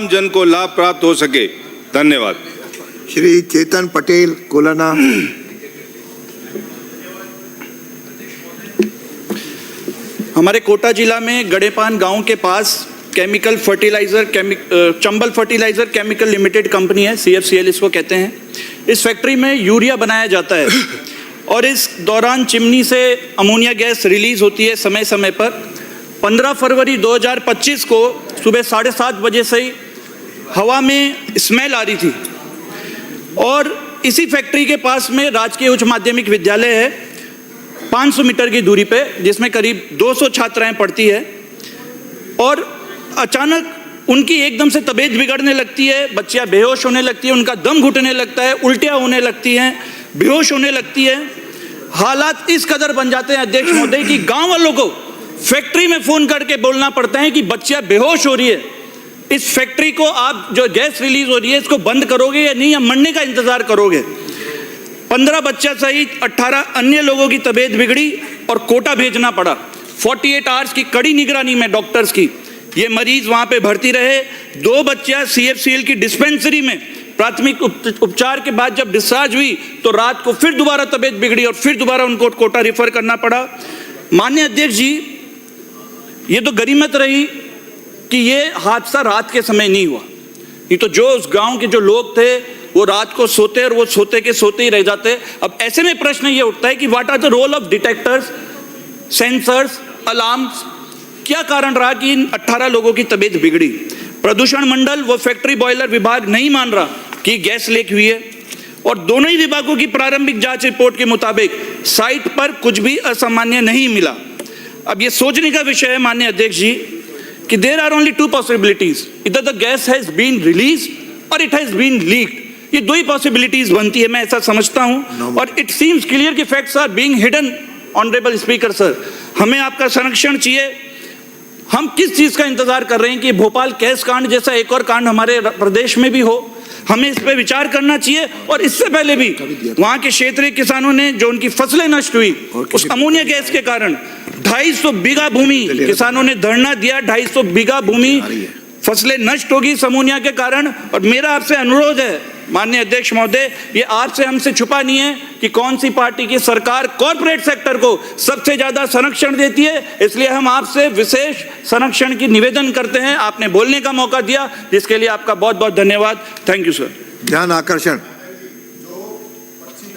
जन को लाभ प्राप्त हो सके। धन्यवाद। श्री चेतन पटेल कोलाना। हमारे कोटा जिला में गड़ेपान गांव के पास chemical fertiliser Chambal fertiliser chemical limited company है, CFCL इसको कहते हैं। इस फैक्ट्री में यूरिया बनाया जाता है और इस दौरान चिमनी से अमोनिया गैस रिलीज होती है समय समय पर। 15 फरवरी 2025 को सुबह 7:30 बजे से ही हवा में स्मेल आ रही थी और इसी फैक्ट्री के पास में राजकीय उच्च माध्यमिक विद्यालय है 500 मीटर की दूरी पे, जिसमें करीब 200 छात्राएं पढ़ती है। और अचानक उनकी एकदम से तबीयत बिगड़ने लगती है, बच्चियां बेहोश होने लगती है, उनका दम घुटने लगता है, उल्टियां होने लगती हैं, बेहोश होने लगती है। हालात इस कदर बन जाते हैं अध्यक्ष महोदय कि गांव वालों को फैक्ट्री में फोन करके बोलना पड़ता है कि बच्चियां बेहोश हो रही है, इस फैक्ट्री को आप जो गैस रिलीज हो रही है इसको बंद करोगे या नहीं, या मरने का इंतजार करोगे। 15 बच्चा सहित 18 अन्य लोगों की तबीयत बिगड़ी और कोटा भेजना पड़ा। 48 आवर्स की कड़ी निगरानी में डॉक्टर्स की ये मरीज वहां पे भर्ती रहे। 2 बच्चियां CFCL की डिस्पेंसरी में प्राथमिक उपचार के बाद जब डिस्चार्ज हुई तो रात को फिर दोबारा तबीयत बिगड़ी और फिर दोबारा उनको कोटा रिफर करना पड़ा। माननीय अध्यक्ष जी, ये तो गनीमत रही कि ये हादसा रात के समय नहीं हुआ, ये तो जो उस गांव के जो लोग थे वो रात को सोते और वो सोते के सोते ही रह जाते। अब ऐसे में प्रश्न ये उठता है कि what are the role of detectors, sensors, alarms. क्या कारण रहा कि इन 18 लोगों की तबीयत बिगड़ी? प्रदूषण मंडल व फैक्ट्री बॉयलर विभाग नहीं मान रहा कि गैस लीक हुई है और दोनों ही विभागों की प्रारंभिक जांच रिपोर्ट के मुताबिक साइट पर कुछ भी असामान्य नहीं मिला। अब ये सोचने का विषय है माननीय अध्यक्ष जी कि देयर आर ओनली 2 पॉसिबिलिटीज, इधर the gas has been release और इट हैज बीन लीक्ड। ये 2 ही पॉसिबिलिटीज बनती है, मैं ऐसा समझता हूं। और इट सीम्स क्लियर कि facts are being hidden. Honourable speaker sir, हमें आपका संरक्षण चाहिए। हम किस चीज का इंतजार कर रहे हैं कि भोपाल कैस कांड जैसा एक और कांड हमारे प्रदेश में भी हो? हमें इस पे विचार करना चाहिए। और इससे पहले भी वहां के क्षेत्रीय किसानों ने जो उनकी फसलें नष्ट हुई उस अमोनिया गैस के कारण, 250 बीघा भूमि किसानों ने धरना दिया, 250 बीघा भूमि फसलें नष्ट होगी इस अमोनिया के कारण। और मेरा आपसे अनुरोध है माननीय अध्यक्ष महोदय, ये आपसे हमसे छुपा नहीं है कि कौन सी पार्टी की सरकार कॉर्पोरेट सेक्टर को सबसे ज्यादा संरक्षण देती है, इसलिए हम आपसे विशेष संरक्षण की निवेदन करते हैं। आपने बोलने का मौका दिया जिसके लिए आपका बहुत बहुत धन्यवाद। Thank you sir. ध्यान आकर्षण।